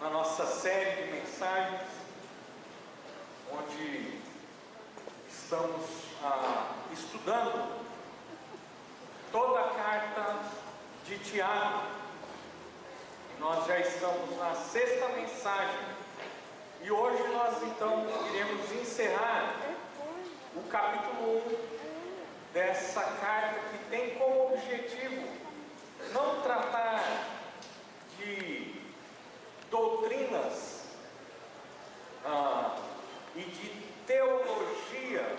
na nossa série de mensagens, onde estamos estudando toda a carta de Tiago. Nós já estamos na 6ª mensagem e hoje nós então iremos encerrar o capítulo 1 dessa carta, que tem como objetivo não tratar de doutrinas e de teologia,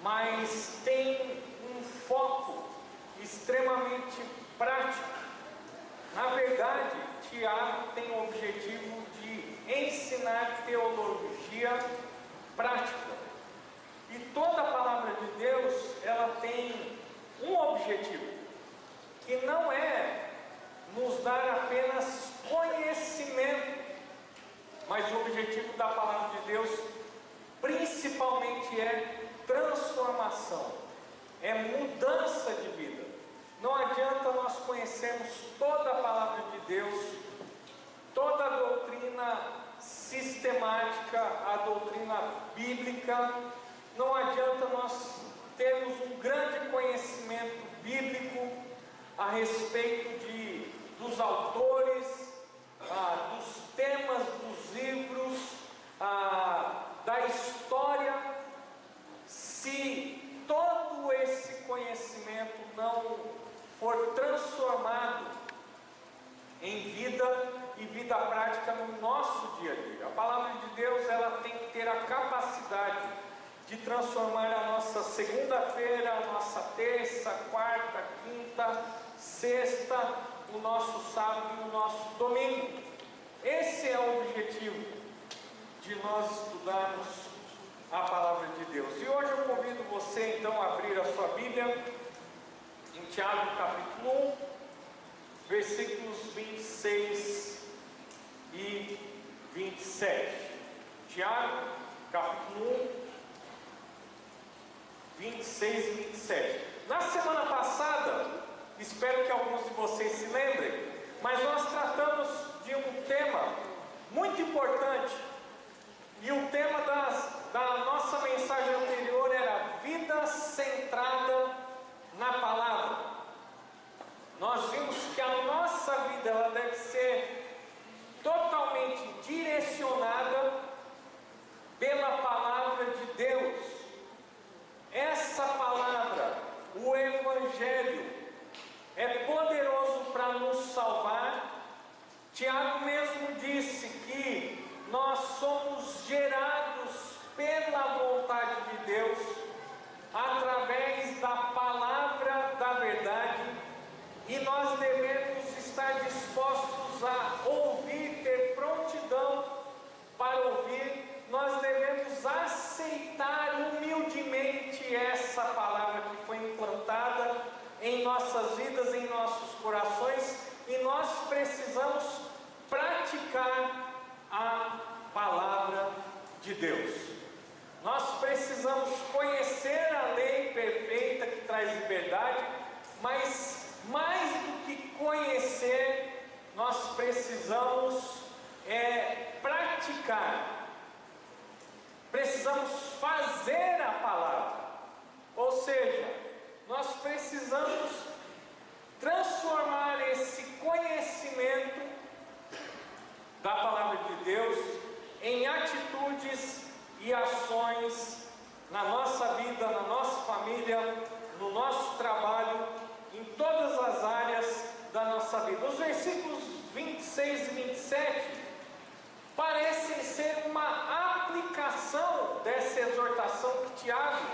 mas tem um foco extremamente prático. Na verdade, Tiago tem o objetivo de ensinar teologia prática. E toda a palavra de Deus, ela tem um objetivo, que não é nos dar apenas conhecimento, mas o objetivo da palavra de Deus principalmente é transformação, é mudança de vida. Não adianta nós conhecermos toda a palavra de Deus, toda a doutrina sistemática, a doutrina bíblica. Não adianta nós termos um grande conhecimento bíblico a respeito dos autores, dos temas dos livros, da história, se todo esse conhecimento não for transformado em vida e vida prática no nosso dia a dia. A palavra de Deus, ela tem que ter a capacidade de transformar a nossa segunda-feira, a nossa terça, quarta, quinta, sexta, o nosso sábado e o nosso domingo. Esse é o objetivo de nós estudarmos a palavra de Deus. E hoje eu convido você então a abrir a sua Bíblia em Tiago capítulo 1, versículos 26 e 27. Tiago capítulo 1, 26 e 27. Na semana passada, espero que alguns de vocês se lembrem, mas nós tratamos de um tema muito importante. E o tema da nossa mensagem anterior era vida centrada na palavra. Nós vimos que a nossa vida, ela deve ser totalmente direcionada pela palavra de Deus. Essa palavra, o Evangelho, é poderoso para nos salvar. Tiago mesmo disse que nós somos gerados pela vontade de Deus, através da palavra da verdade, e nós devemos estar dispostos a ouvir, ter prontidão para ouvir. Nós devemos aceitar humildemente essa palavra que foi implantada em nossas vidas, em nossos corações, e nós precisamos praticar a palavra de Deus. Nós precisamos conhecer a lei perfeita que traz liberdade, mas mais do que conhecer, nós precisamos praticar. Precisamos fazer a palavra, ou seja, nós precisamos transformar esse conhecimento da palavra de Deus em atitudes e ações na nossa vida, na nossa família, no nosso trabalho, em todas as áreas da nossa vida. Os versículos 26 e 27 parecem ser uma aplicação dessa exortação que Tiago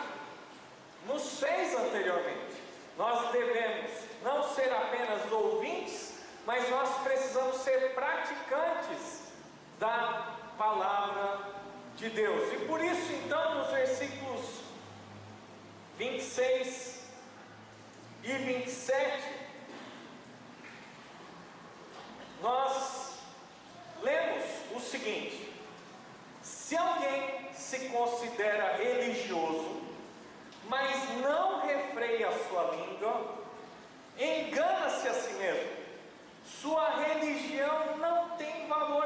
nos fez anteriormente. Nós devemos não ser apenas ouvintes, mas nós precisamos ser praticantes da palavra de Deus. E por isso então, nos versículos 26 e 27, nós lemos o seguinte: se alguém se considera religioso, mas não refreia a sua língua, engana-se a si mesmo. Sua religião não tem valor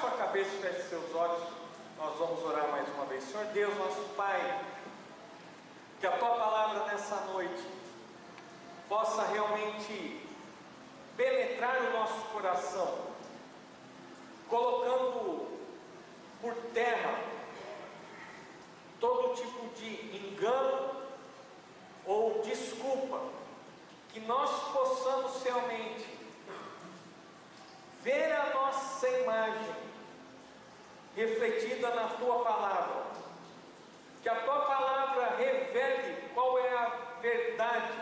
sua cabeça, feche seus olhos. Nós vamos orar mais uma vez. Senhor Deus, nosso Pai, que a Tua palavra nessa noite possa realmente penetrar o nosso coração, colocando por terra todo tipo de engano ou desculpa, que nós possamos realmente ver a nossa imagem refletida na Tua palavra, que a Tua palavra revele qual é a verdade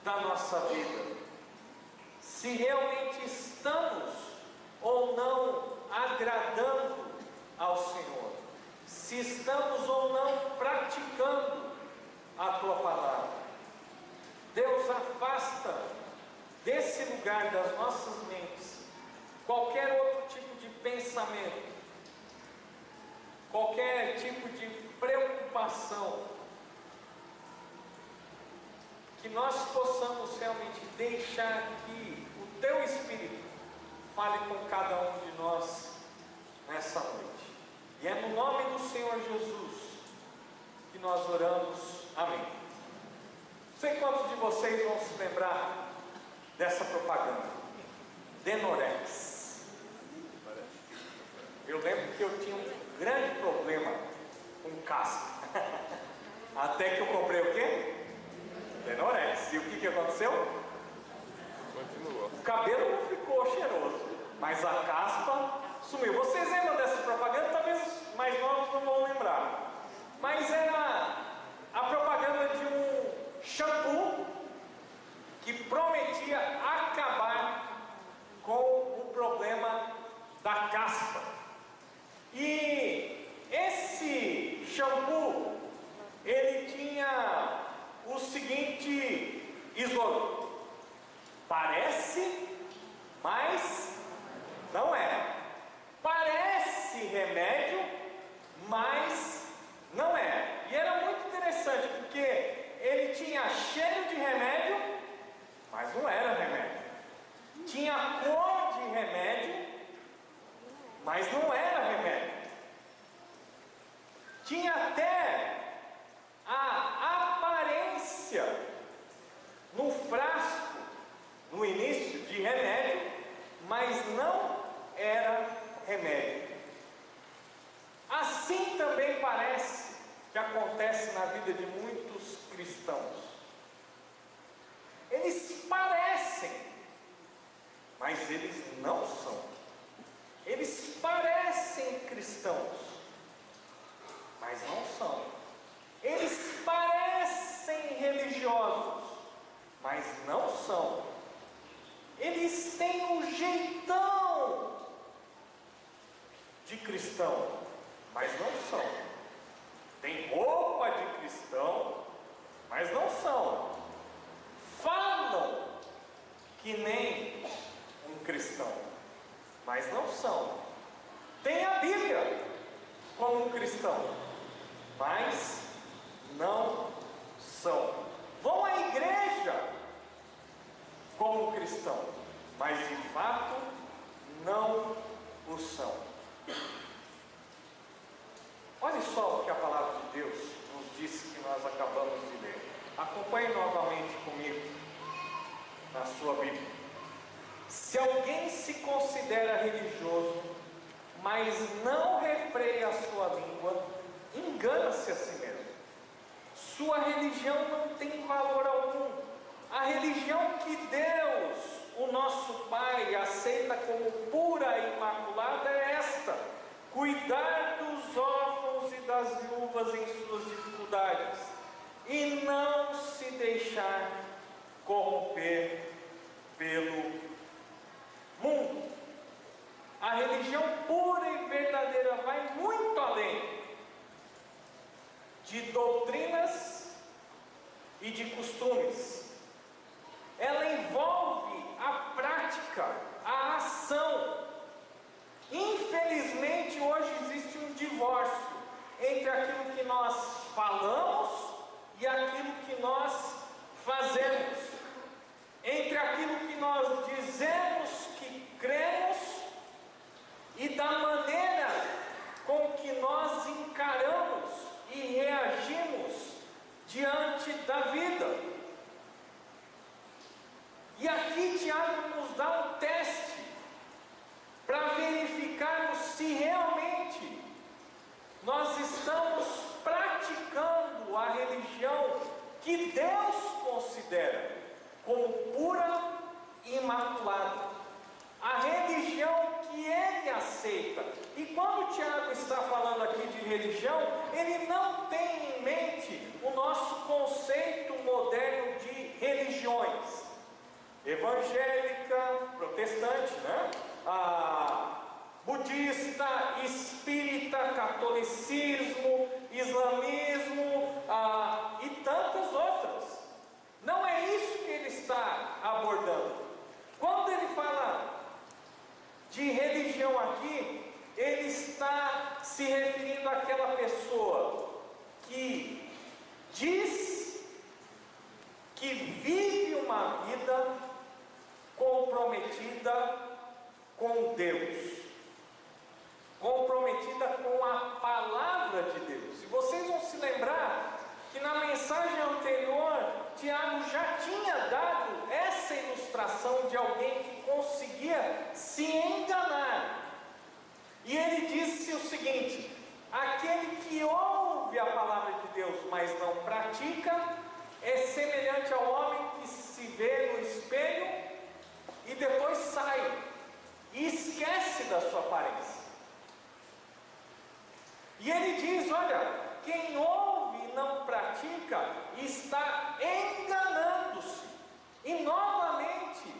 da nossa vida, se realmente estamos ou não agradando ao Senhor, se estamos ou não praticando a Tua palavra. Deus, afasta desse lugar das nossas mentes qualquer outro tipo de pensamento, qualquer tipo de preocupação, que nós possamos realmente deixar que o Teu Espírito fale com cada um de nós nessa noite. E é no nome do Senhor Jesus que nós oramos. Amém. Não sei quantos de vocês vão se lembrar dessa propaganda. Denorex. Eu lembro que eu tinha um grande problema com caspa. Até que eu comprei o quê? Denorex. E o que aconteceu? Continua. O cabelo não ficou cheiroso, mas a caspa sumiu. Vocês lembram dessa propaganda? Talvez os mais novos não vão lembrar. Mas era a propaganda de um shampoo que prometia acabar com o problema da caspa. E esse shampoo, ele tinha o seguinte slogan: parece, mas não é. Parece remédio, mas não é. E era muito interessante, porque ele tinha cheiro de remédio, mas não era remédio. Tinha cor de remédio, mas não era remédio. Tinha até a aparência no frasco, no início, de remédio, mas não era remédio. Assim também parece que acontece na vida de muitos cristãos. Eles parecem, mas eles não são. Eles parecem cristãos, mas não são. Eles parecem religiosos, mas não são. Eles têm um jeitão de cristão, mas não são. Tem roupa de cristão, mas não são. Falam que nem um cristão, mas não são. Tem a Bíblia como um cristão, mas não são. Vão à igreja como um cristão, mas de fato não o são. Olha só o que a palavra de Deus nos disse, que nós acabamos de ler. Acompanhe novamente comigo na sua Bíblia. Se alguém se considera religioso, mas não refreia a sua língua, engana-se a si mesmo. Sua religião não tem valor algum. A religião que Deus, o nosso Pai, aceita como pura e imaculada é esta: cuidar dos órfãos e das viúvas em suas dificuldades, e não se deixar corromper pelo mundo. A religião pura e verdadeira vai muito além de doutrinas e de costumes. Ela envolve a prática, a ação. Infelizmente, hoje existe um divórcio entre aquilo que nós falamos e aquilo que nós fazemos, entre aquilo que nós dizemos que cremos e e da maneira com que nós encaramos e reagimos diante da vida. E aqui Tiago nos dá um teste para verificarmos se realmente nós estamos praticando a religião que Deus considera como pura e imaculada, a religião que Ele aceita. E quando Tiago está falando aqui de religião, ele não tem em mente o nosso conceito moderno de religiões, evangélica, protestante, né? Budista, espírita, catolicismo, islamismo e tantas outras. Não é isso que ele está abordando. Quando ele fala de religião aqui, ele está se referindo àquela pessoa que diz que vive uma vida comprometida com Deus, comprometida com a palavra de Deus. E vocês vão se lembrar que na mensagem anterior, Tiago já tinha dado essa ilustração de alguém que conseguia se enganar. E ele disse o seguinte: aquele que ouve a palavra de Deus, mas não pratica, é semelhante ao homem que se vê no espelho e depois sai e esquece da sua aparência. E ele diz: olha, quem ouve e não pratica está enganando-se. E novamente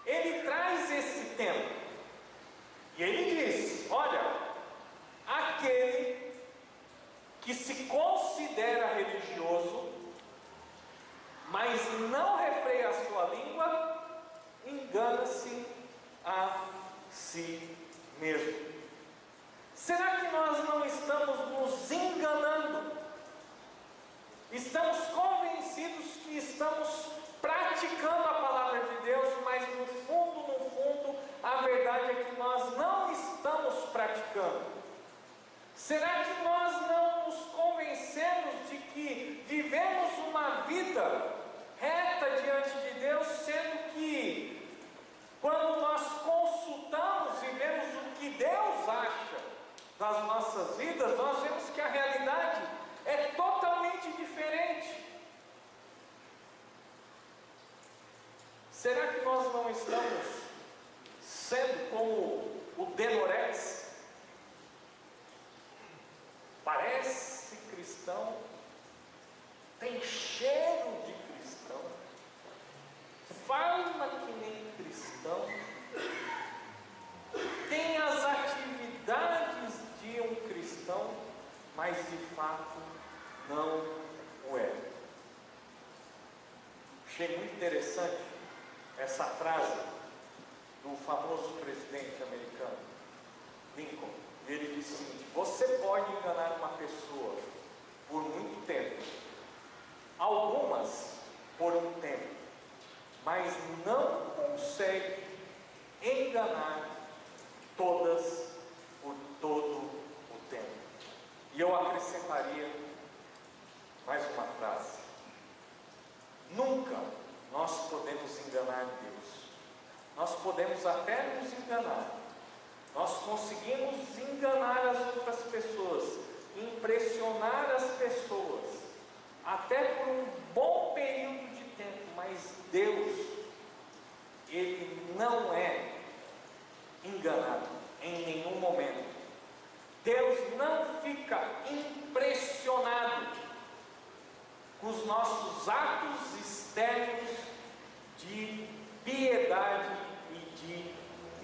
ele traz esse tema. E ele diz: olha, aquele que se considera religioso, mas não refreia a sua língua, engana-se a si mesmo. Será que nós não estamos nos enganando? Estamos convencidos que estamos praticando a palavra de Deus, mas no fundo, a verdade é que nós não estamos praticando. Será que nós não nos convencemos de que vivemos uma vida reta diante de Deus, sendo que quando nós consultamos e vemos o que Deus acha das nossas vidas, nós vemos que a realidade é totalmente diferente? Será que nós não estamos sendo como o Denorex? Parece cristão, tem cheiro de cristão, fala que nem cristão, tem as atividades de um cristão, mas de fato não o é. Achei muito interessante essa frase do famoso presidente americano, Lincoln. Ele disse o seguinte: você pode enganar uma pessoa por muito tempo, algumas por um tempo, mas não consegue enganar todas por todo o tempo. E eu acrescentaria mais uma frase: nunca nós podemos enganar Deus. Nós podemos até nos enganar, nós conseguimos enganar as outras pessoas, impressionar as pessoas, até por um bom período de tempo, mas Deus, Ele não é enganado em nenhum momento. Deus não fica impressionado com os nossos atos externos de piedade e de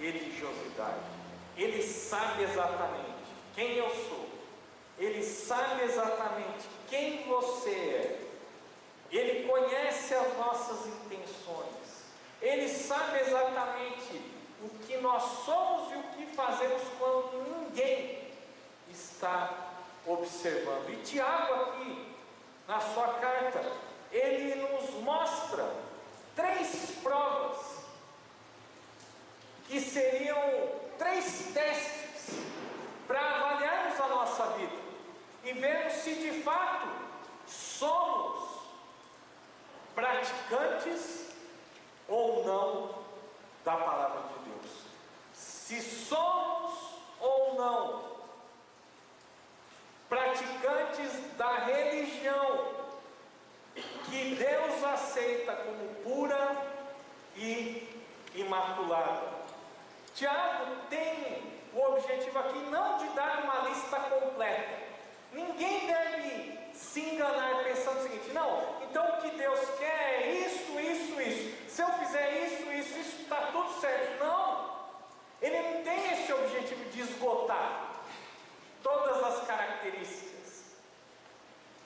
religiosidade. Ele sabe exatamente quem eu sou, Ele sabe exatamente quem você é, Ele conhece as nossas intenções, Ele sabe exatamente o que nós somos e o que fazemos quando ninguém está observando. E Tiago aqui, na sua carta, ele nos mostra 3 provas, que seriam 3 testes se de fato somos praticantes ou não da palavra de Deus. Se somos ou não praticantes da religião que Deus aceita como pura e imaculada. Tiago tem o objetivo aqui não de dar uma lista completa. Ninguém deve se enganar pensando o seguinte: não, então o que Deus quer é isso, isso, isso. Se eu fizer isso, isso, isso, está tudo certo. Não, ele não tem esse objetivo de esgotar todas as características,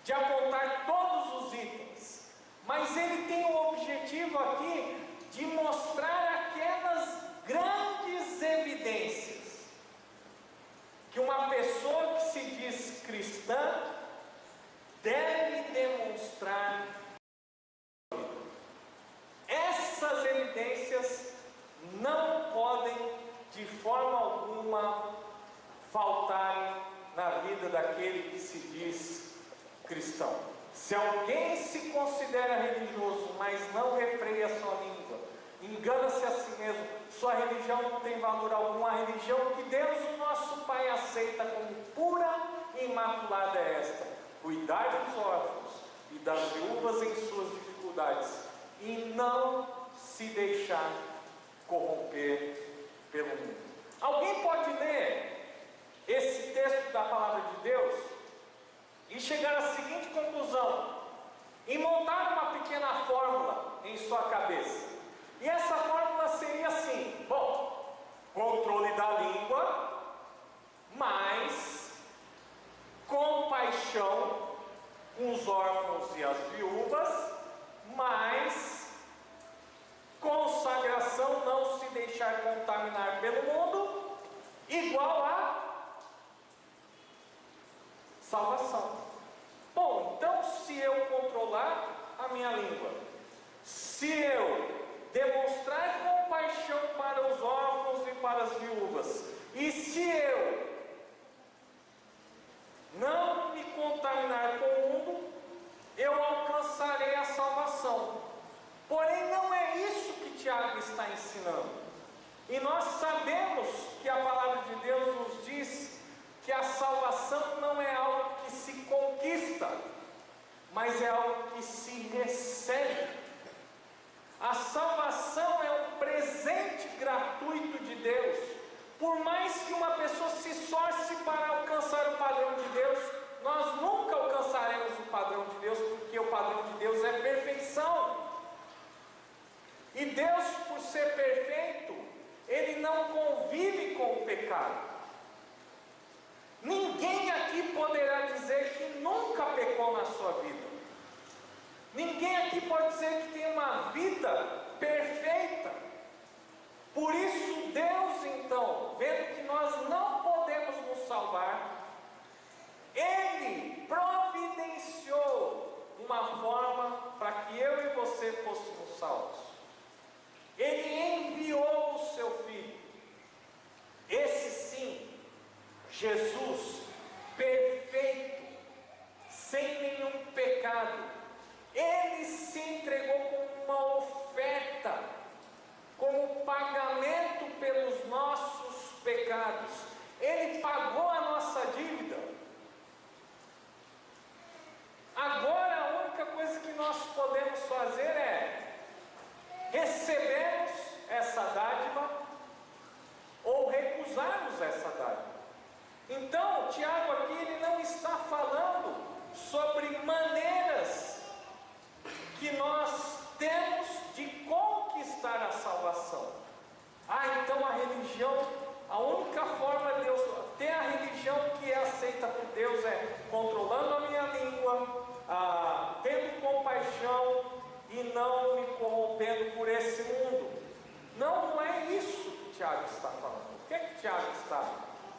de apontar todos os itens, mas ele tem o objetivo aqui de mostrar aquelas grandes evidências que uma pessoa que se diz cristã deve demonstrar. Essas evidências não podem de forma alguma faltarem na vida daquele que se diz cristão. Se alguém se considera religioso, mas não refreia sua língua, engana-se a si mesmo, sua religião não tem valor algum. A religião que Deus, o nosso Pai, aceita como pura e imaculada é esta: cuidar dos órfãos e das viúvas em suas dificuldades, e não se deixar corromper pelo mundo. Alguém pode ler esse texto da palavra de Deus e chegar à seguinte conclusão, e montar uma pequena fórmula em sua cabeça. E essa fórmula seria assim: bom, controle da língua, mais compaixão com os órfãos e as viúvas, mais consagração, não se deixar contaminar pelo mundo, igual a salvação. Bom, então se eu controlar a minha língua, se eu demonstrar compaixão para os órfãos e para as viúvas, e se eu não me contaminar com o mundo, eu alcançarei a salvação. Porém, não é isso que Tiago está ensinando. E nós sabemos que a palavra de Deus nos diz que a salvação não é algo que se conquista, mas é algo que se recebe. A salvação é um presente gratuito de Deus. Por mais que uma pessoa se esforce para alcançar o padrão de Deus, nós nunca alcançaremos o padrão de Deus, porque o padrão de Deus é perfeição. E Deus, por ser perfeito, Ele não convive com o pecado. Ninguém aqui poderá dizer que nunca pecou na sua vida. Ninguém aqui pode dizer que tem uma vida perfeita. Por isso Deus, então, vendo que nós não podemos nos salvar, Ele providenciou uma forma para que eu e você fôssemos salvos. Ele enviou o seu Filho, esse sim, Jesus, perfeito, sem nenhum pecado. Ele se entregou como uma oferta, como pagamento pelos nossos pecados. Ele pagou a nossa dívida. Agora a única coisa que nós podemos fazer é recebermos essa dádiva ou recusarmos essa dádiva. Então, Tiago aqui ele não está falando sobre maneiras que nós temos de conquistar a salvação. Então a religião, a única forma de Deus ter a religião que é aceita por Deus é controlando a minha língua, tendo compaixão e não me corrompendo por esse mundo. Não é isso que Tiago está falando. O que é que Tiago está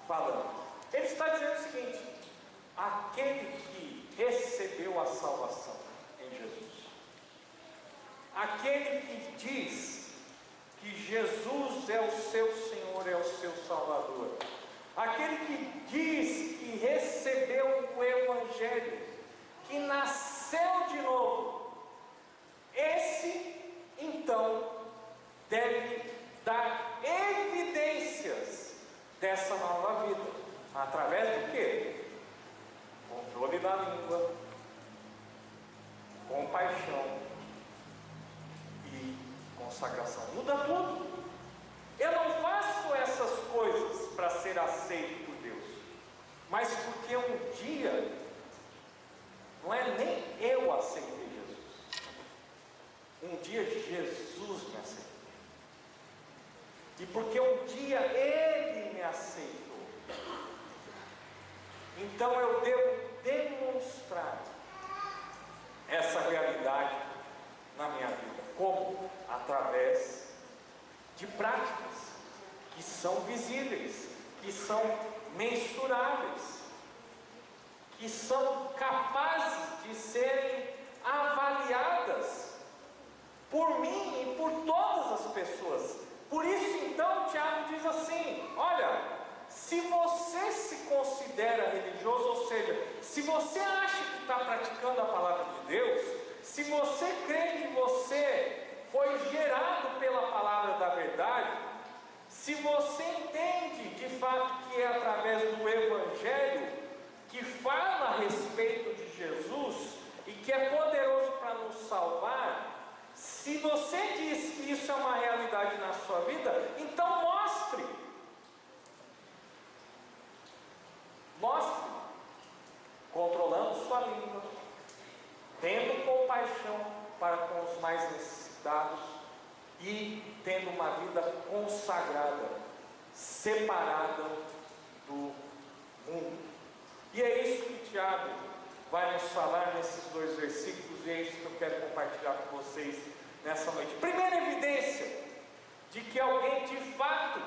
falando? Ele está dizendo o seguinte: aquele que recebeu a salvação em Jesus, aquele que diz que Jesus é o seu Senhor, é o seu Salvador, aquele que diz que recebeu o Evangelho, que nasceu de novo, esse então deve dar evidências dessa nova vida, através do quê? Controle da língua, compaixão e consagração. Muda tudo. Eu não faço essas coisas para ser aceito por Deus, mas porque um dia, não é nem eu aceitei Jesus, um dia Jesus me aceitou, e porque um dia Ele me aceitou, então eu devo demonstrar essa realidade na minha vida. Como? Através de práticas que são visíveis, que são mensuráveis, que são capazes de serem avaliadas por mim e por todas as pessoas. Por isso então Tiago diz assim: olha, se você se considera religioso, ou seja, se você acha que está praticando a palavra de Deus, se você crê que você foi gerado pela palavra da verdade, se você entende de fato que é através do Evangelho que fala a respeito de Jesus e que é poderoso para nos salvar, se você diz que isso é uma realidade na sua vida, então mostre, controlando sua língua, tendo compaixão para com os mais necessitados e tendo uma vida consagrada, separada do mundo. E é isso que Tiago vai nos falar nesses 2 versículos, e é isso que eu quero compartilhar com vocês nessa noite. Primeira evidência de que alguém de fato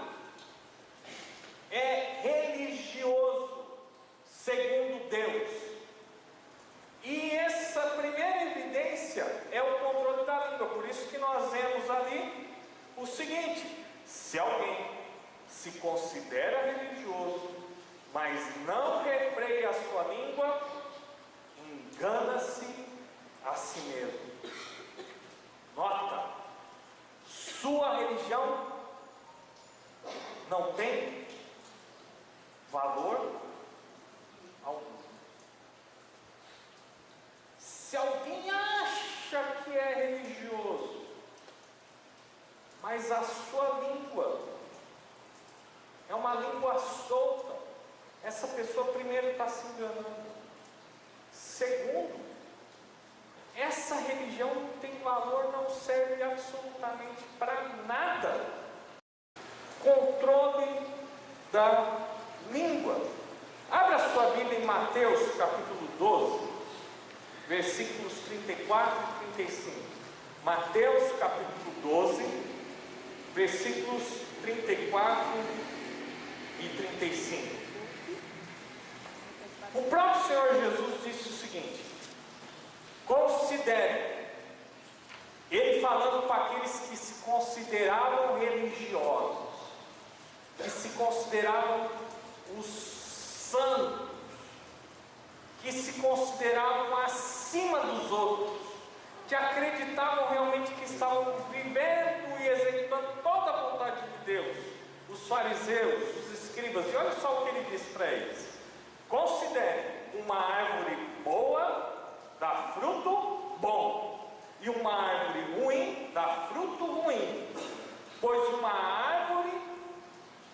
é religioso segundo Deus. E essa primeira evidência é o controle da língua. Por isso que nós vemos ali o seguinte: se alguém se considera religioso, mas não refreia a sua língua, engana-se a si mesmo. Nota, sua religião não tem valor algum. Se alguém acha que é religioso, mas a sua língua é uma língua solta, essa pessoa primeiro está se enganando. Segundo, essa religião não tem valor, não serve absolutamente para nada. Controle da língua. Abra sua Bíblia em Mateus capítulo 12, versículos 34 e 35. Mateus capítulo 12, versículos 34 e 35. O próprio Senhor Jesus disse o seguinte: considere, ele falando para aqueles que se consideravam religiosos, que se consideravam os santos, que se consideravam acima dos outros, que acreditavam realmente que estavam vivendo e executando toda a vontade de Deus, os fariseus, os escribas. E olha só o que ele disse para eles: considere uma árvore boa dá fruto bom, e uma árvore ruim dá fruto ruim, pois uma árvore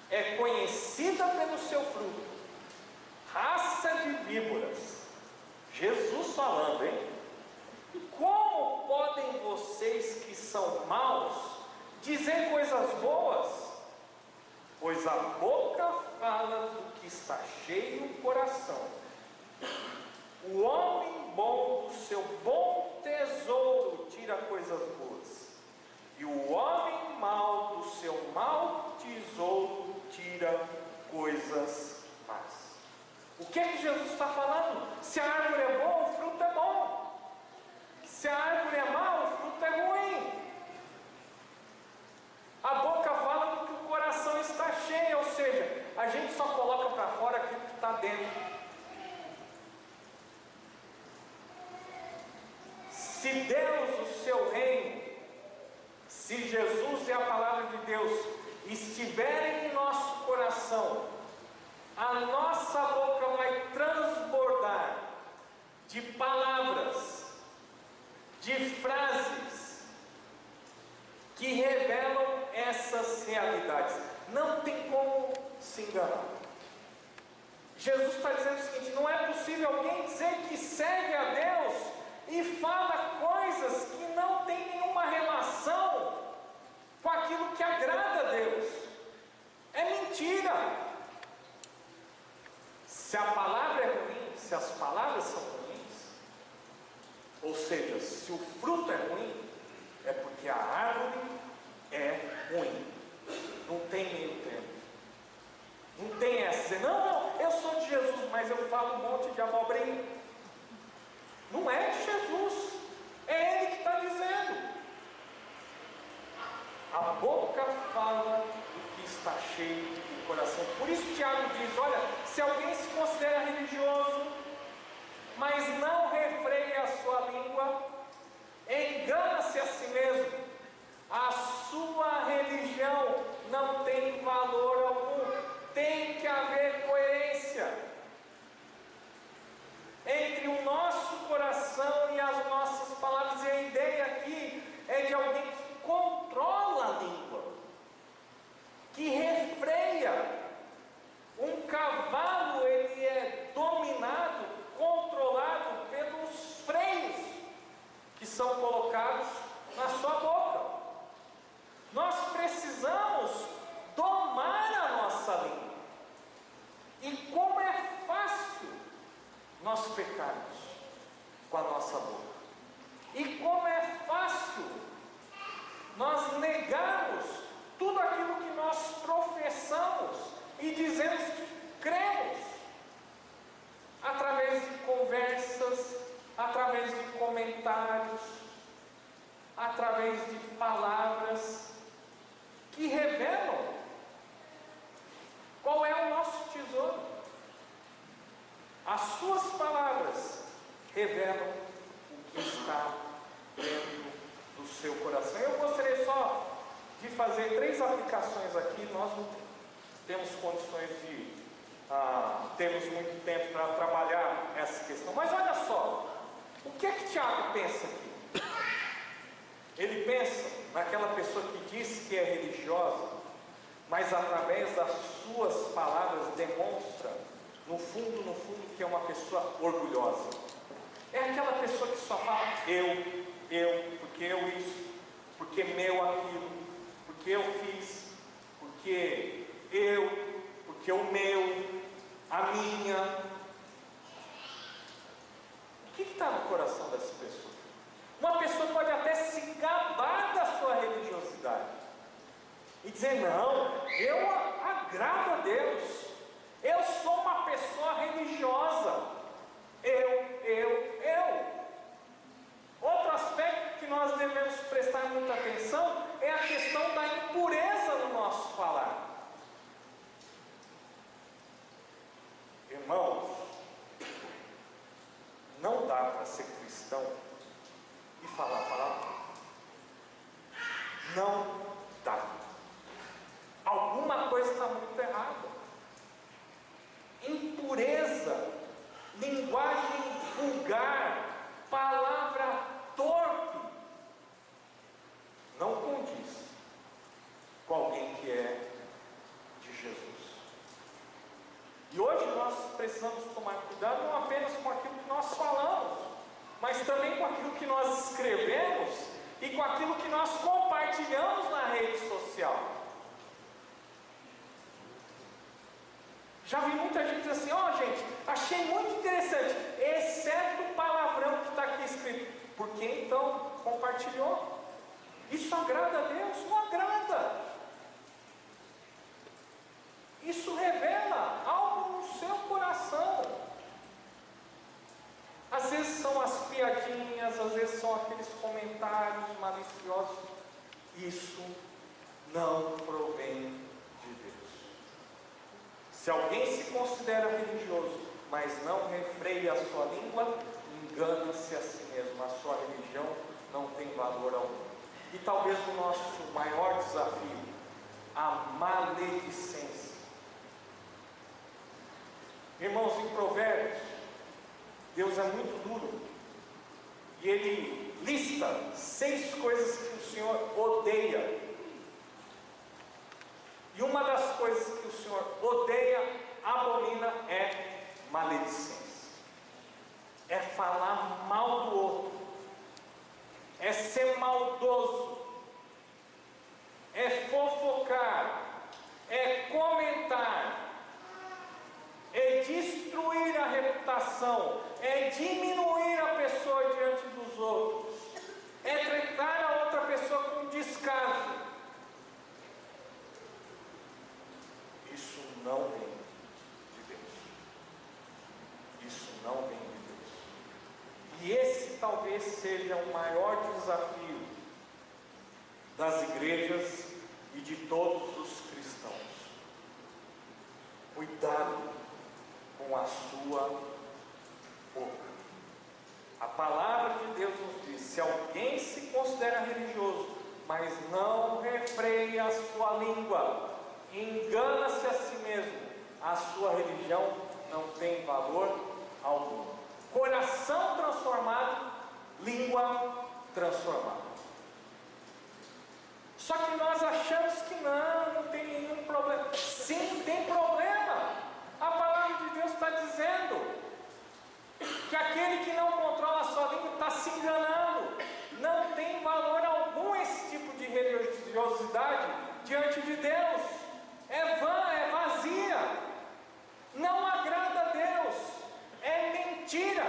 é conhecida pelo seu fruto. Raça de víboras. Jesus falando, hein? Como podem vocês que são maus dizer coisas boas? Pois a boca fala do que está cheio o coração. O homem bom do seu bom tesouro tira coisas boas, e o homem mau do seu mau tesouro tira coisas más. O que é que Jesus está falando? Se a árvore é boa, o fruto é bom. Se a árvore é má, o fruto é ruim. A boca fala do que o coração está cheio, ou seja, a gente só coloca para fora aquilo que está dentro. Se Deus, o seu reino, se Jesus e a palavra de Deus estiverem em nosso coração, a nossa boca vai transbordar de palavras, de frases que revelam essas realidades. Não tem como se enganar. Jesus está dizendo o seguinte: não é possível alguém dizer que segue a Deus e fala coisas que não tem nenhuma relação com aquilo que agrada a Deus. É mentira. Se a palavra é ruim, se as palavras são ruins, ou seja, se o fruto é ruim, é porque a árvore é ruim. Não tem meio termo. Não tem essa, dizer, não, eu sou de Jesus, mas eu falo um monte de abobrinha. Não é de Jesus, é Ele que está dizendo. A boca fala do que está cheio do coração. Por isso Tiago diz, olha, se alguém se considera religioso, mas não refreia a sua língua, engana-se a si mesmo. A sua religião não tem valor algum. Tem que haver coerência entre o nosso coração e as nossas palavras. E a ideia aqui é de alguém que controla a língua, que refreia. Um cavalo, ele é dominado, controlado pelos freios que são colocados na sua boca. Nós precisamos domar a nossa língua. E como é fácil nós pecarmos com a nossa boca. E como é fácil nós negarmos tudo aquilo que nós professamos e dizemos que cremos, através de conversas, através de comentários, através de palavras que revelam qual é o nosso tesouro. As suas palavras revelam o que está dentro do seu coração. Eu gostaria só de fazer 3 aplicações aqui. Nós não temos condições de termos muito tempo para trabalhar essa questão. Mas olha só, o que é que Tiago pensa aqui? Ele pensa naquela pessoa que diz que é religiosa, mas através das suas palavras demonstra, no fundo, que é uma pessoa orgulhosa. É aquela pessoa que só fala eu, porque eu isso, porque meu aquilo, porque eu fiz, porque o meu, a minha. O que está no coração dessa pessoa? Uma pessoa pode até se gabar da sua religiosidade e dizer, não, eu agrado a Deus, eu sou uma pessoa religiosa, eu. Outro aspecto que nós devemos prestar muita atenção é a questão da impureza no nosso falar. Irmãos, não dá para ser cristão e falar palavra. Não dá. Alguma coisa está muito errada. Impureza, linguagem vulgar, palavra torpe, não condiz com alguém que é de Jesus. E hoje nós precisamos tomar cuidado não apenas com aquilo que nós falamos, mas também com aquilo que nós escrevemos e com aquilo que nós compartilhamos na rede social. Já vi muita gente dizer assim, gente, achei muito interessante, exceto o palavrão que está aqui escrito. Por que então compartilhou? Isso agrada a Deus? Não agrada. Isso revela algo no seu coração. Às vezes são as piadinhas, às vezes são aqueles comentários maliciosos. Isso não provém de Deus. Se alguém se considera religioso, mas não refreia a sua língua, engana-se a si mesmo. A sua religião não tem valor algum. E talvez o nosso maior desafio, a maledicência. Irmãos, em Provérbios, Deus é muito duro, e Ele lista 6 coisas que o Senhor odeia. E uma das coisas que o Senhor odeia, abomina, é maledicência. É falar mal do outro, é ser maldoso, é fofocar, é comentar, é destruir a reputação, é diminuir a pessoa diante dos outros, é tratar a outra pessoa com descaso. Isso não vem de Deus. Isso não vem de Deus. E esse talvez seja o maior desafio das igrejas e de todos os cristãos. Cuidado com a sua boca. A palavra de Deus nos diz: se alguém se considera religioso, mas não refreia a sua língua, engana-se a si mesmo, a sua religião não tem valor algum. Coração transformado, língua transformada. Só que nós achamos que não tem nenhum problema. Sim, tem problema. A palavra de Deus está dizendo que aquele que não controla a sua língua está se enganando. Não tem valor algum esse tipo de religiosidade diante de Deus. É vã, é vazia, não agrada a Deus, é mentira.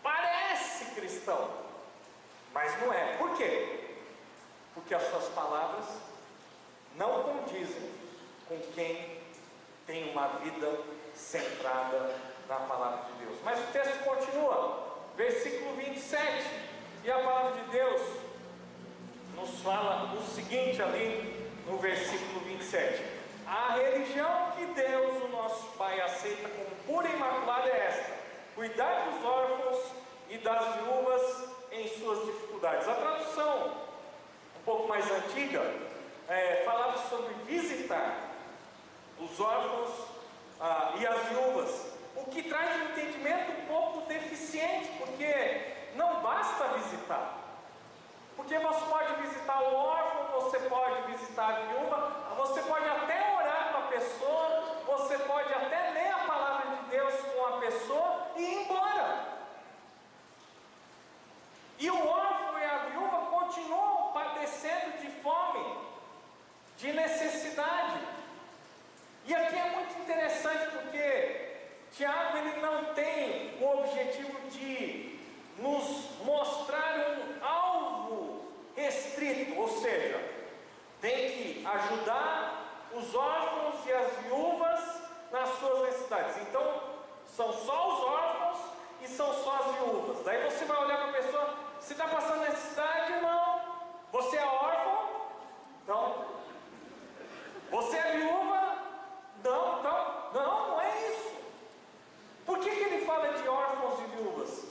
Parece cristão, mas não é. Por quê? Porque as suas palavras não condizem com quem tem uma vida centrada na palavra de Deus. Mas o texto continua, versículo 27, e a palavra de Deus nos fala o seguinte ali no versículo 27: a religião que Deus, o nosso Pai, aceita como pura e imaculada é esta: cuidar dos órfãos e das viúvas em suas dificuldades. A tradução um pouco mais antiga falava sobre visitar os órfãos e as viúvas, o que traz um entendimento um pouco deficiente, porque não basta visitar. Porque você pode visitar o órfão, você pode visitar a viúva, você pode até orar com a pessoa, você pode até ler a palavra de Deus com a pessoa e ir embora. E o órfão e a viúva continuam padecendo de fome, de necessidade. E aqui é muito interessante, porque Tiago ele não tem o objetivo de nos mostrar um alvo restrito, ou seja, tem que ajudar os órfãos e as viúvas nas suas necessidades. Então, são só os órfãos e são só as viúvas. Daí você vai olhar para a pessoa: você está passando necessidade? Não. Você é órfão? Então. Você é viúva? Não. Então, não é isso. Por que ele fala de órfãos e viúvas?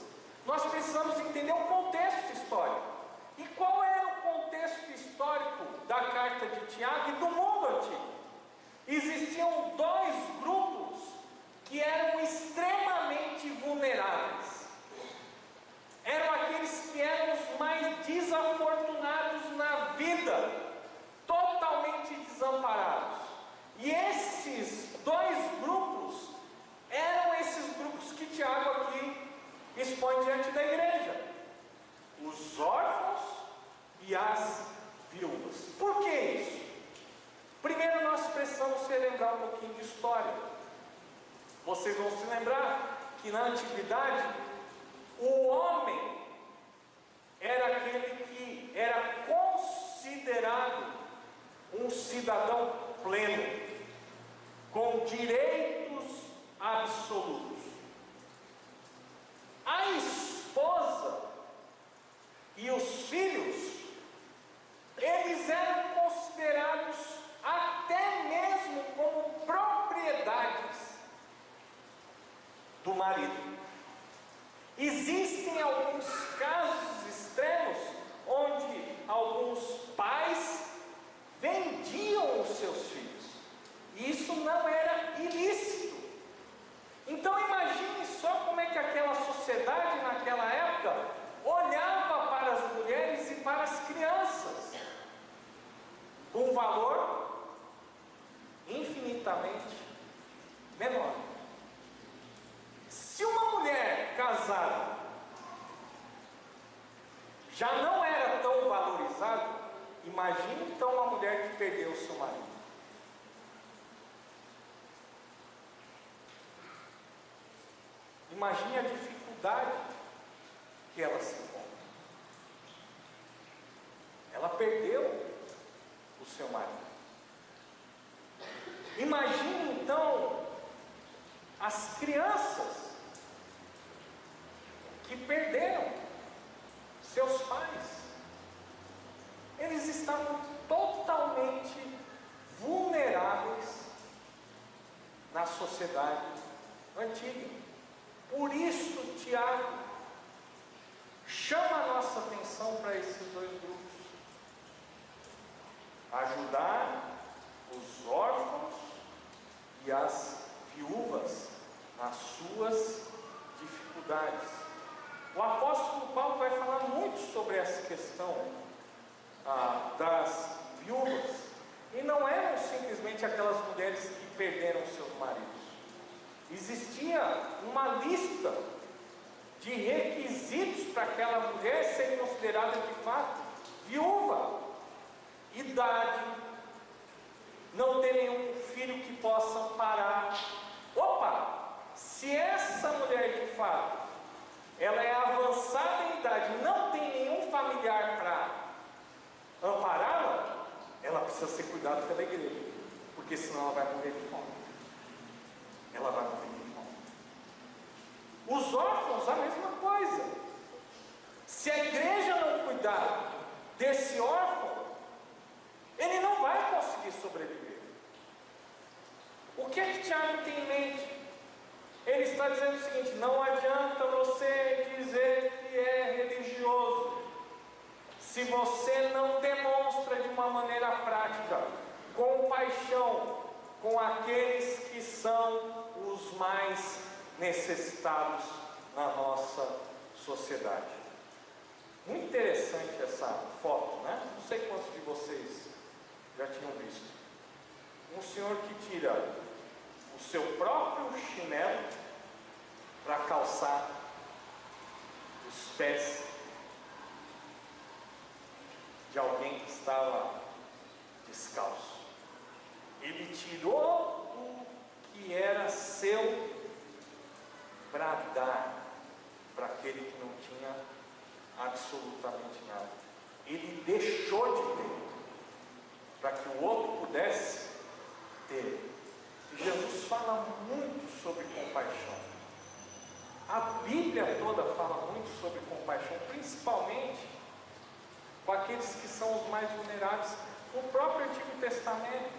Nós precisamos entender o contexto histórico. E qual era o contexto histórico da carta de Tiago e do mundo antigo? Existiam 2 grupos que eram extremamente vulneráveis. Eram aqueles que eram os mais desafortunados na vida, totalmente desamparados. E esses 2 grupos eram esses grupos que Tiago aqui expõe diante da igreja: os órfãos e as viúvas. Por que isso? Primeiro nós precisamos relembrar um pouquinho de história. Vocês vão se lembrar que na antiguidade o homem era aquele que era considerado um cidadão pleno, com direitos absolutos. A esposa e os filhos, eles eram considerados até mesmo como propriedade marido. Existem alguns casos extremos onde alguns pais vendiam os seus filhos, e isso não era ilícito. Então imagine só como é que aquela sociedade naquela época olhava para as mulheres e para as crianças, com um valor infinitamente menor. Se uma mulher casada já não era tão valorizada, imagine então uma mulher que perdeu o seu marido. Imagine a dificuldade que ela se encontra. Ela perdeu o seu marido. Imagine então as crianças que perderam seus pais. Eles estavam totalmente vulneráveis na sociedade antiga. Por isso, Tiago chama a nossa atenção para esses dois grupos: ajudar os órfãos e as viúvas nas suas dificuldades. O apóstolo Paulo vai falar muito sobre essa questão das viúvas, e não eram simplesmente aquelas mulheres que perderam seus maridos. Existia uma lista de requisitos para aquela mulher ser considerada de fato viúva: idade, não ter nenhum filho que possa amparar. Opa! Se essa mulher de fato ela é avançada em idade, não tem nenhum familiar para ampará-la, ela precisa ser cuidada pela igreja, porque senão ela vai morrer de fome. Ela vai morrer de fome. Os órfãos, a mesma coisa. Se a igreja não cuidar desse órfão, ele não vai conseguir sobreviver. O que é que Tiago tem em mente? Ele está dizendo o seguinte: não adianta você dizer que é religioso se você não demonstra de uma maneira prática compaixão com aqueles que são os mais necessitados na nossa sociedade. Muito interessante essa foto, né? Não sei quantos de vocês já tinham visto. Um senhor que tira o seu próprio chinelo para calçar os pés de alguém que estava descalço. Ele tirou o que era seu para dar para aquele que não tinha absolutamente nada. Ele deixou de ter para que o outro pudesse ter. E Jesus fala muito sobre compaixão. A Bíblia toda fala muito sobre compaixão, principalmente com aqueles que são os mais vulneráveis. No próprio Antigo Testamento,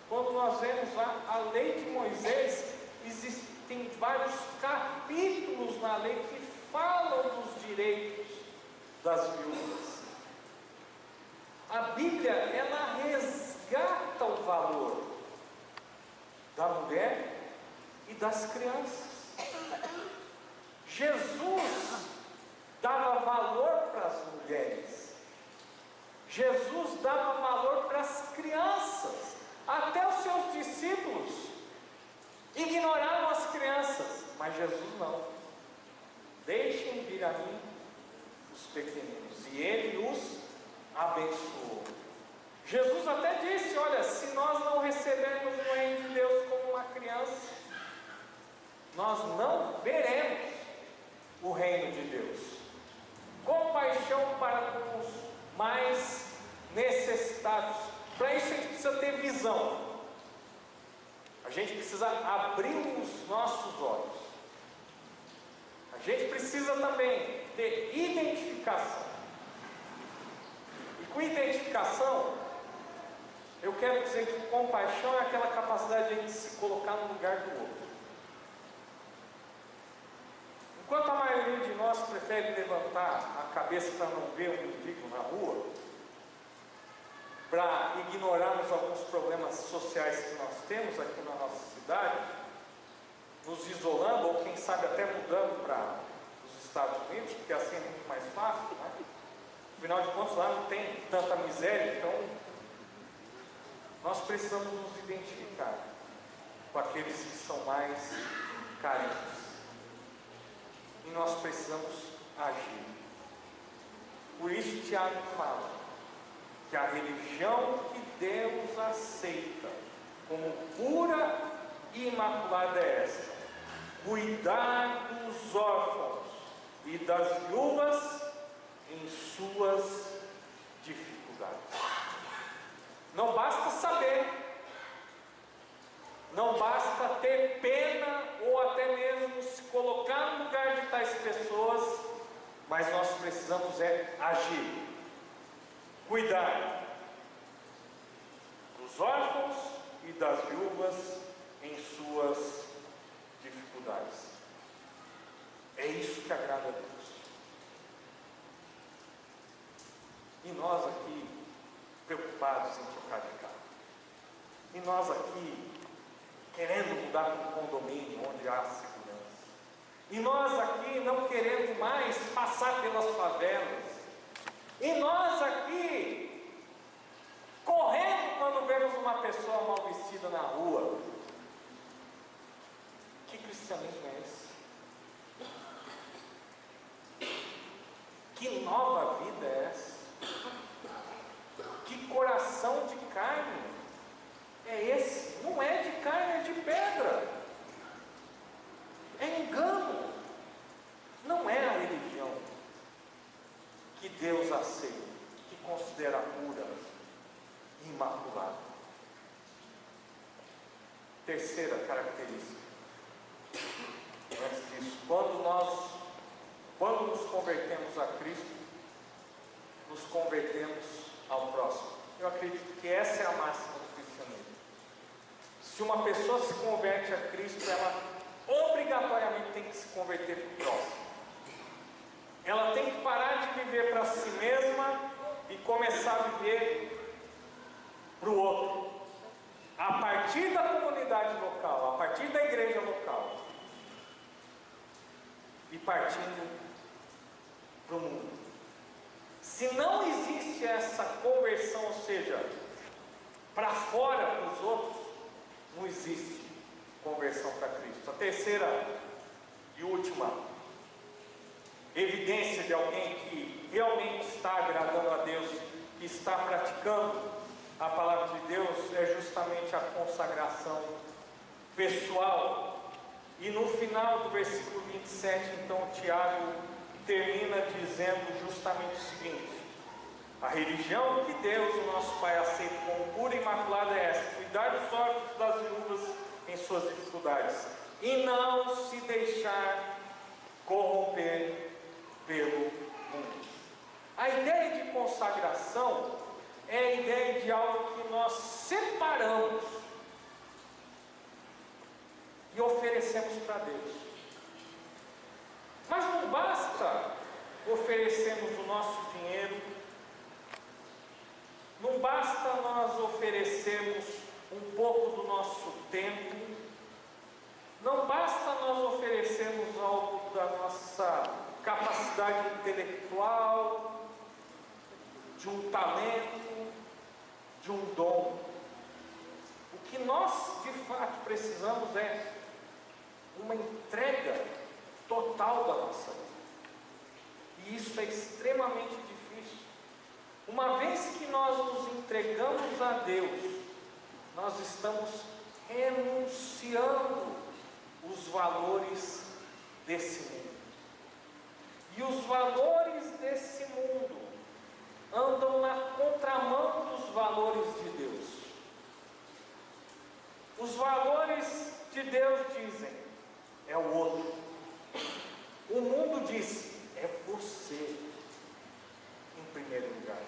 quando nós vemos a lei de Moisés, existem vários capítulos na lei que falam dos direitos das viúvas. A Bíblia, ela resgata o valor da mulher e das crianças. Jesus dava valor para as mulheres, Jesus dava valor para as crianças. Até os seus discípulos ignoravam as crianças, mas Jesus não. Deixem vir a mim os pequeninos, e Ele os abençoou. Jesus até disse: olha, se nós não recebermos o reino de Deus como uma criança, nós não veremos o reino de Deus. Compaixão para com os mais necessitados. Para isso a gente precisa ter visão. A gente precisa abrir os nossos olhos. A gente precisa também ter identificação. E com identificação, eu quero dizer que compaixão é aquela capacidade de a gente se colocar no lugar do outro. nós prefere levantar a cabeça para não ver um mendigo na rua, para ignorarmos alguns problemas sociais que nós temos aqui na nossa cidade, nos isolando, ou quem sabe até mudando para os Estados Unidos, porque assim é muito mais fácil, né? Afinal de contas, lá não tem tanta miséria, então nós precisamos nos identificar com aqueles que são mais carentes. E nós precisamos agir. Por isso Tiago fala que a religião que Deus aceita como pura e imaculada é essa: cuidar dos órfãos e das viúvas em suas dificuldades. Não basta saber, não basta ter pena ou até mesmo se colocar no lugar de tais pessoas, mas nós precisamos agir, cuidar dos órfãos e das viúvas em suas dificuldades. É isso que agrada a Deus. E nós aqui preocupados em trocar de carro, e nós aqui querendo mudar para um condomínio onde há segurança, e nós aqui não querendo mais passar pelas favelas, e nós aqui correndo quando vemos uma pessoa mal vestida na rua. Que cristianismo é esse? Que nova vida é essa? Que coração de carne é esse? Não é de carne, é de pedra. É engano. Não é a religião que Deus aceita, que considera pura e imaculada. Terceira característica. Antes disso, quando nos convertemos a Cristo, nos convertemos ao próximo. Eu acredito que essa é a máxima do cristianismo. Se uma pessoa se converte a Cristo, ela obrigatoriamente tem que se converter para o próximo. Ela tem que parar de viver para si mesma e começar a viver para o outro, a partir da comunidade local, a partir da igreja local, e partindo para o mundo. Se não existe essa conversão, ou seja, para fora, para os outros, não existe conversão para Cristo. A terceira e última evidência de alguém que realmente está agradando a Deus, que está praticando a palavra de Deus, é justamente a consagração pessoal. E no final do versículo 27, então, Tiago termina dizendo justamente o seguinte: a religião que Deus, o nosso Pai, aceita como pura e imaculada é essa: cuidar dos órfãos, das viúvas em suas dificuldades, e não se deixar corromper pelo mundo. A ideia de consagração é a ideia de algo que nós separamos e oferecemos para Deus. Mas não basta oferecermos o nosso dinheiro, não basta nós oferecermos um pouco do nosso tempo, não basta nós oferecermos algo da nossa capacidade intelectual, de um talento, de um dom. O que nós de fato precisamos é uma entrega total da nossa vida. E isso é extremamente difícil. Uma vez que nós nos entregamos a Deus, nós estamos renunciando os valores desse mundo. E os valores desse mundo andam na contramão dos valores de Deus. Os valores de Deus dizem: é o outro. O mundo diz: é você em primeiro lugar.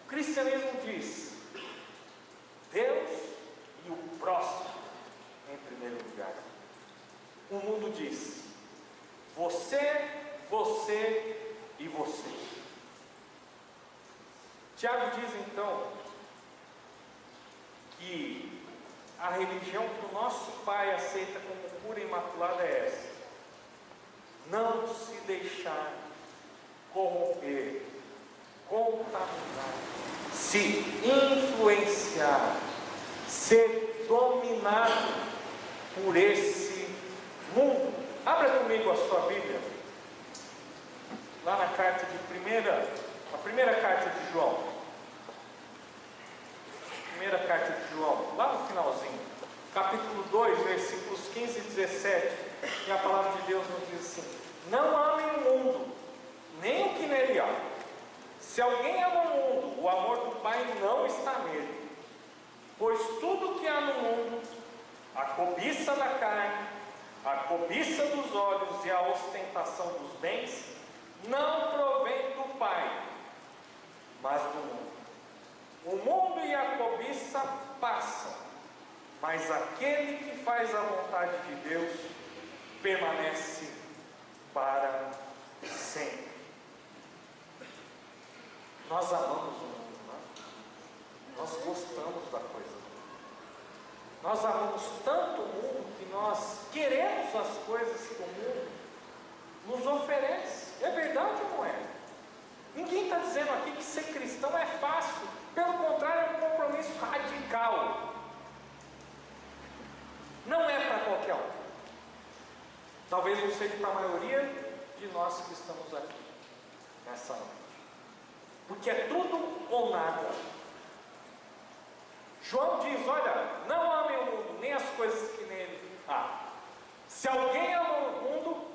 O cristianismo diz: Deus e o próximo em primeiro lugar. O mundo diz: Você, você e você. Tiago diz então que a religião que o nosso Pai aceita como pura e imaculada é essa: não se deixar corromper, contaminar, se influenciar, ser dominado por esse mundo. Abra comigo a sua Bíblia, lá na carta de a primeira carta de João. Primeira carta de João, lá no finalzinho, capítulo 2, versículos 15 e 17, e a palavra de Deus nos diz assim: não amem o mundo, nem o que nele há. Se alguém ama o mundo, o amor do Pai não está nele. Pois tudo que há no mundo, a cobiça da carne, a cobiça dos olhos e a ostentação dos bens, não provém do Pai, mas do mundo. O mundo e a cobiça passam, mas aquele que faz a vontade de Deus permanece para sempre. Nós amamos o mundo, não é? Nós gostamos da coisa do mundo. Nós amamos tanto o mundo que nós queremos as coisas que o mundo nos oferece. É verdade ou não é? Ninguém está dizendo aqui que ser cristão é fácil. Pelo contrário, é um compromisso radical. Não é para qualquer um. Talvez não seja para a maioria de nós que estamos aqui nessa noite. Porque é tudo ou nada. João diz: olha, não amem o mundo, nem as coisas que nele há. Se alguém ama o mundo,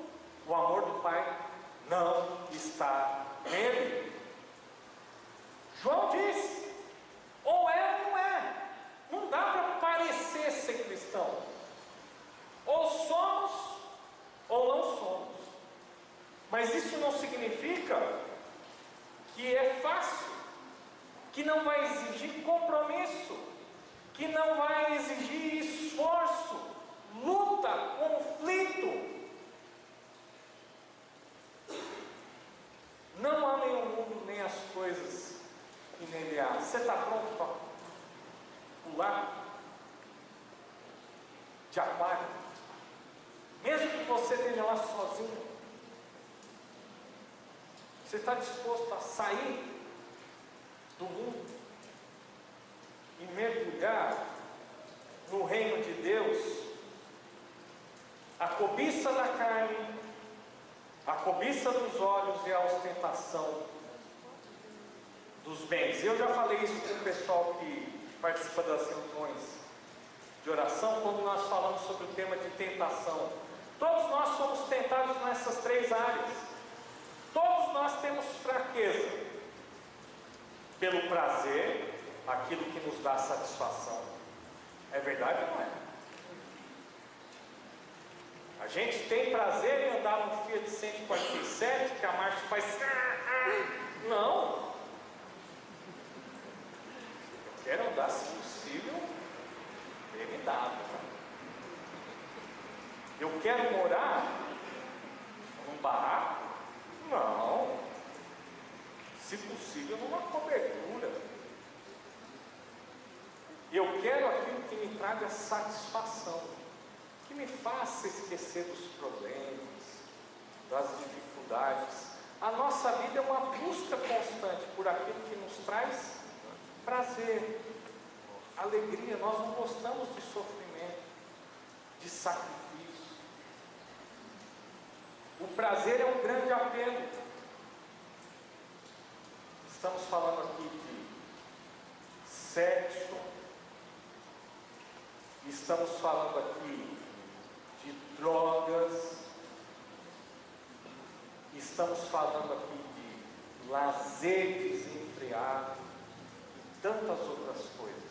o amor do Pai não está nele. João diz: ou é ou não é. Não dá para parecer ser cristão. Ou somos ou não somos. Mas isso não significa que é fácil, que não vai exigir compromisso, que não vai exigir esforço, luta, conflito. Não amem o mundo nem as coisas que nele há. Você está pronto para pular de aquário? Mesmo que você esteja lá sozinho, você está disposto a sair do mundo e mergulhar no reino de Deus? A cobiça da carne, a cobiça dos olhos e a ostentação dos bens. Eu já falei isso com o pessoal que participa das reuniões de oração, quando nós falamos sobre o tema de tentação. Todos nós somos tentados nessas três áreas. Todos nós temos fraqueza pelo prazer, aquilo que nos dá satisfação. É verdade ou não é? A gente tem prazer em andar num Fiat 147, que a marcha faz... Não. Eu quero andar, se possível, BMW. Eu quero morar num barraco? Não. Se possível, numa cobertura. Eu quero aquilo que me traga satisfação, que me faça esquecer dos problemas, das dificuldades. A nossa vida é uma busca constante por aquilo que nos traz prazer, alegria. Nós não gostamos de sofrimento, de sacrifício. O prazer é um grande apelo. Estamos falando aqui de sexo, estamos falando aqui de drogas, estamos falando aqui de lazer desenfreado e tantas outras coisas.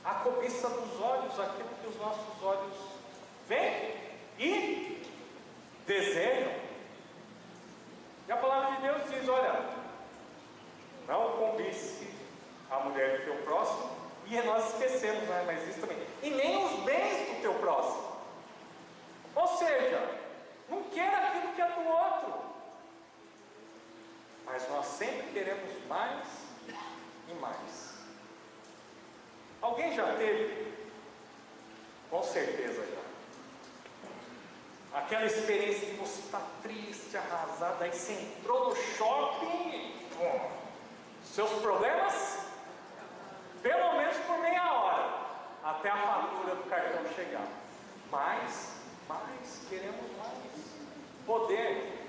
A cobiça dos olhos, aquilo que os nossos olhos veem e desejam. E a palavra de Deus diz: olha, não cobice a mulher do teu próximo. E nós esquecemos, né? Mas isso também. E nem os bens do teu próximo. Ou seja, não quer aquilo que é do outro, mas nós sempre queremos mais e mais. Alguém já teve? Com certeza já. Aquela experiência que você está triste, arrasado, aí você entrou no shopping, seus problemas, pelo menos por meia hora, até a fatura do cartão chegar. Mais, queremos mais. Poder.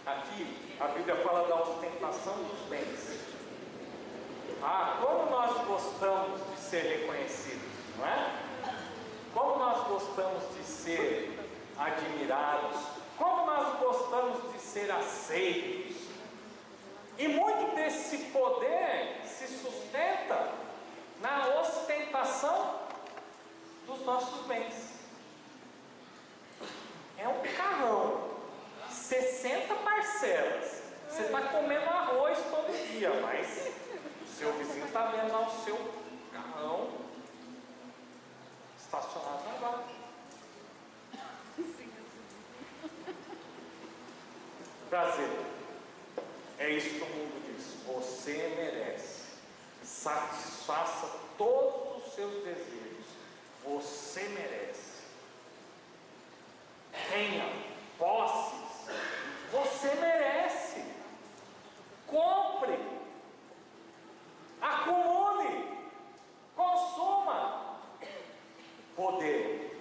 Aqui a Bíblia fala da ostentação dos bens. Como nós gostamos de ser reconhecidos, não é? Como nós gostamos de ser admirados, como nós gostamos de ser aceitos. E muito desse poder se sustenta na ostentação dos nossos bens. É um carrão, 60 parcelas. Você está comendo arroz todo dia, mas o seu vizinho está vendo lá o seu carrão estacionado lá embaixo. Prazer. É isso que o mundo diz. Você merece. Satisfaça todos os seus desejos. Você merece. Tenha posses. Você merece. Compre. Acumule. Consuma. Poder.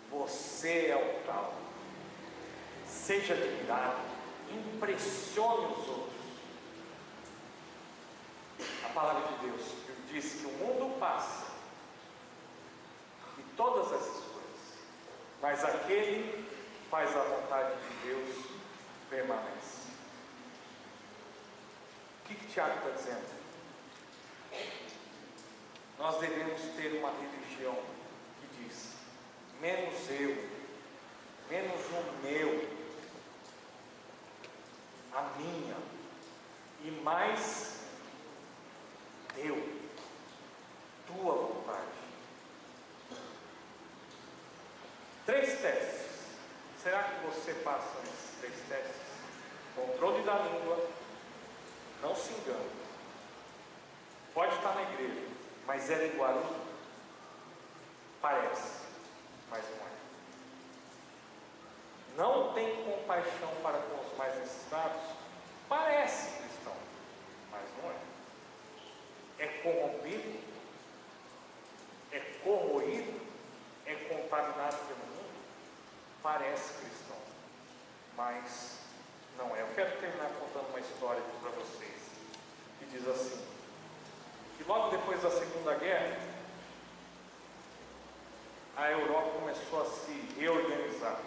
Você é o tal. Seja admirado. Impressione os outros. A palavra de Deus diz que o mundo passa e todas essas coisas, mas aquele que faz a vontade de Deus permanece. O que Tiago está dizendo? Nós devemos ter uma religião que diz: menos eu, menos o meu, a minha, e mais eu, tua vontade. 3 testes. Será que você passa nesses 3 testes? Controle da língua. Não se engane. Pode estar na igreja, mas é linguarudo? Parece, mas não é. Não tem compaixão para com os mais necessitados? Parece cristão, mas não é. É corrompido? É corroído? É contaminado pelo mundo? Parece cristão, mas não é. Eu quero terminar contando uma história aqui para vocês, que diz assim, que logo depois da Segunda Guerra, a Europa começou a se reorganizar.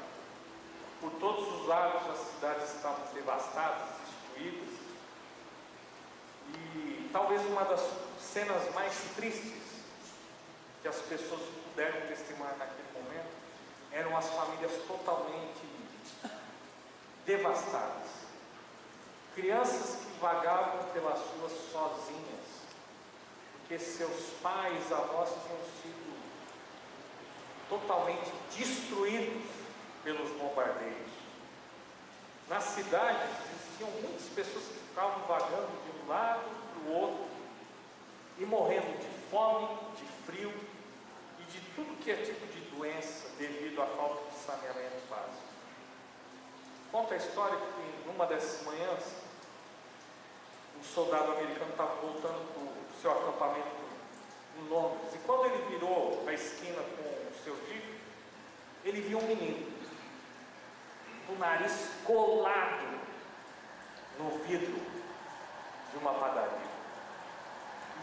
Por todos os lados as cidades estavam devastadas, destruídas. E talvez uma das cenas mais tristes que as pessoas puderam testemunhar naquele momento eram as famílias totalmente devastadas. Crianças que vagavam pelas ruas sozinhas, porque seus pais, avós tinham sido totalmente destruídos pelos bombardeios. Nas cidades existiam muitas pessoas que ficavam vagando de um lado para o outro e morrendo de fome, de frio e de tudo que é tipo de doença devido à falta de saneamento básico. Conta a história que numa dessas manhãs um soldado americano estava voltando para o seu acampamento em Londres, e quando ele virou a esquina com o seu jeep, ele viu um menino, o nariz colado no vidro de uma padaria,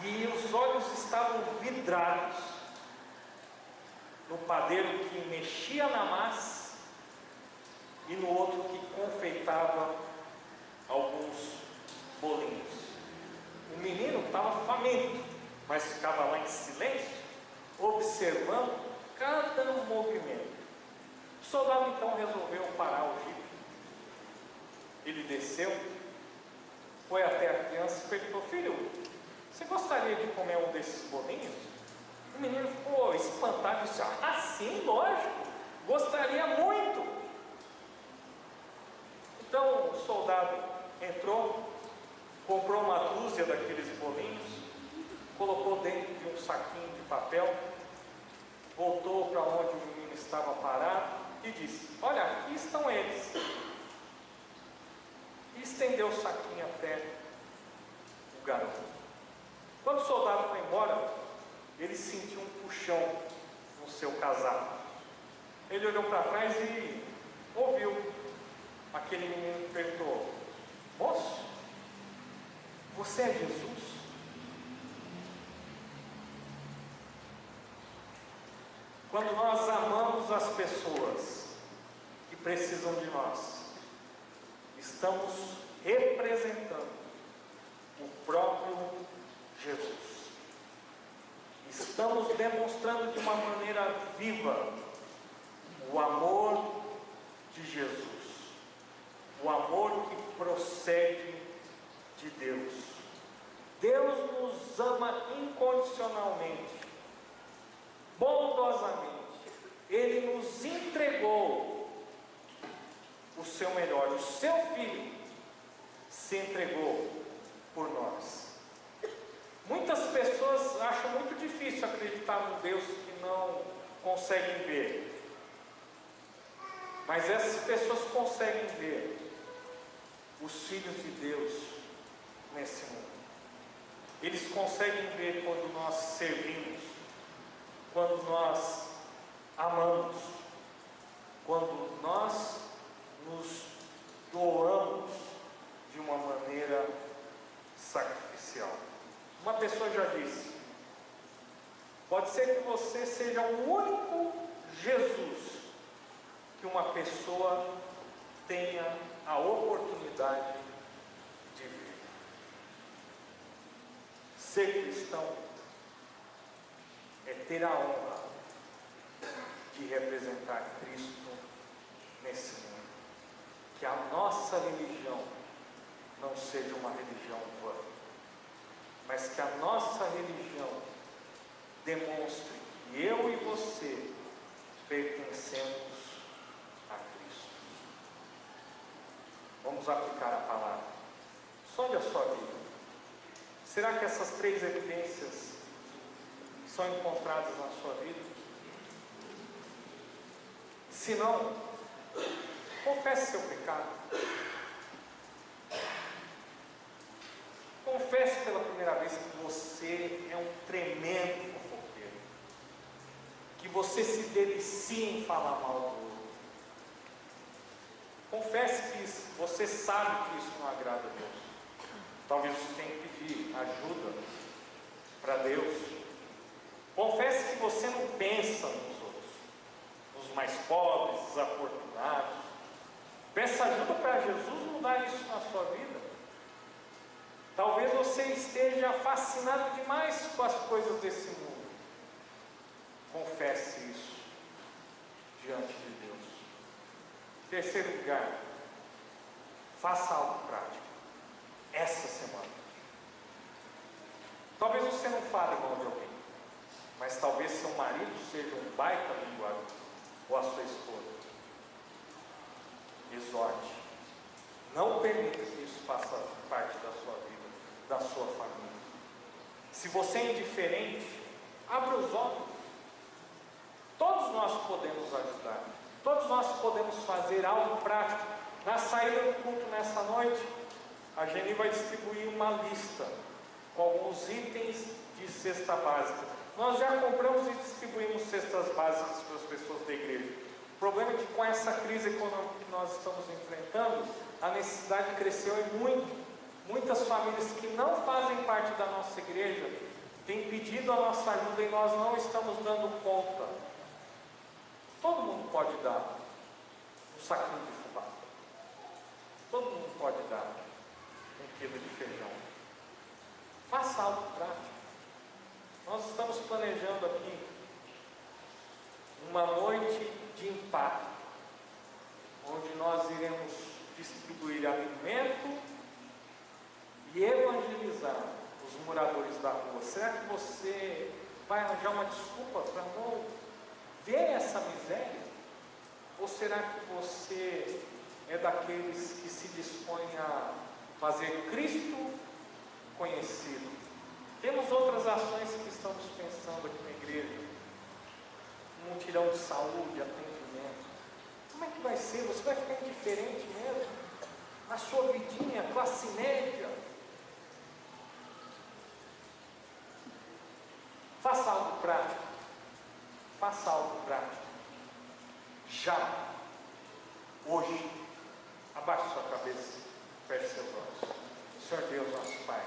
e os olhos estavam vidrados no padeiro que mexia na massa e no outro que confeitava alguns bolinhos. O menino estava faminto, mas ficava lá em silêncio, observando cada movimento. O soldado então resolveu parar o jipe. Ele desceu, foi até a criança e perguntou: filho, você gostaria de comer um desses bolinhos? O menino ficou espantado e disse: sim, lógico, gostaria muito. Então o soldado entrou, comprou uma dúzia daqueles bolinhos, colocou dentro de um saquinho de papel, voltou para onde o menino estava parado e disse: olha, aqui estão eles. E estendeu o saquinho até o garoto. Quando o soldado foi embora, ele sentiu um puxão no seu casaco. Ele olhou para trás e ouviu aquele menino que perguntou: moço, você é Jesus? Quando nós amamos as pessoas que precisam de nós, estamos representando o próprio Jesus. Estamos demonstrando de uma maneira viva o amor de Jesus, o amor que procede de Deus. Deus nos ama incondicionalmente, bondosamente. Ele nos entregou o seu melhor, o seu Filho se entregou por nós. Muitas pessoas acham muito difícil acreditar num Deus que não conseguem ver. Mas essas pessoas conseguem ver os filhos de Deus nesse mundo. Eles conseguem ver quando nós servimos, quando nós amamos, quando nós nos doamos de uma maneira sacrificial. Uma pessoa já disse: pode ser que você seja o único Jesus que uma pessoa tenha a oportunidade de ver. Ser cristão é ter a honra de representar Cristo nesse mundo. Que a nossa religião não seja uma religião vã, mas que a nossa religião demonstre que eu e você pertencemos a Cristo. Vamos aplicar a palavra. Sonde a sua vida. Será que essas três evidências são encontradas na sua vida? Se não, confesse seu pecado. Confesse pela primeira vez que você é um tremendo fofoqueiro, que você se delicia em falar mal do outro. Confesse que você sabe que isso não agrada a Deus. Talvez você tenha que pedir ajuda para Deus. Confesse que você não pensa nos outros, nos mais pobres, desafortunados. Peça ajuda para Jesus mudar isso na sua vida. Talvez você esteja fascinado demais com as coisas desse mundo. Confesse isso diante de Deus. Terceiro lugar, faça algo prático essa semana. Talvez você não fale mal de alguém, mas talvez seu marido seja um baita linguador, ou a sua esposa. Exorte. Não permita que isso faça parte da sua vida, da sua família. Se você é indiferente, abra os olhos. Todos nós podemos ajudar. Todos nós podemos fazer algo prático. Na saída do culto nessa noite, a Geni vai distribuir uma lista com alguns itens de cesta básica. Nós já compramos e distribuímos cestas básicas para as pessoas da igreja. O problema é que com essa crise econômica que nós estamos enfrentando, a necessidade cresceu e muito. Muitas famílias que não fazem parte da nossa igreja têm pedido a nossa ajuda e nós não estamos dando conta. Todo mundo pode dar um saquinho de fubá. Todo mundo pode dar 1 quilo de feijão. Faça algo prático. Nós estamos planejando aqui uma noite de impacto, onde nós iremos distribuir alimento e evangelizar os moradores da rua. Será que você vai arranjar uma desculpa para não ver essa miséria? Ou será que você é daqueles que se dispõem a fazer Cristo conhecido. Temos outras ações que estamos pensando aqui na igreja. Um mutirão de saúde, atendimento. Como é que vai ser? Você vai ficar indiferente mesmo? Na sua vidinha, classe média? Faça algo prático. Faça algo prático. Já. Hoje. Abaixe sua cabeça. Feche seus olhos. Senhor Deus, nosso Pai.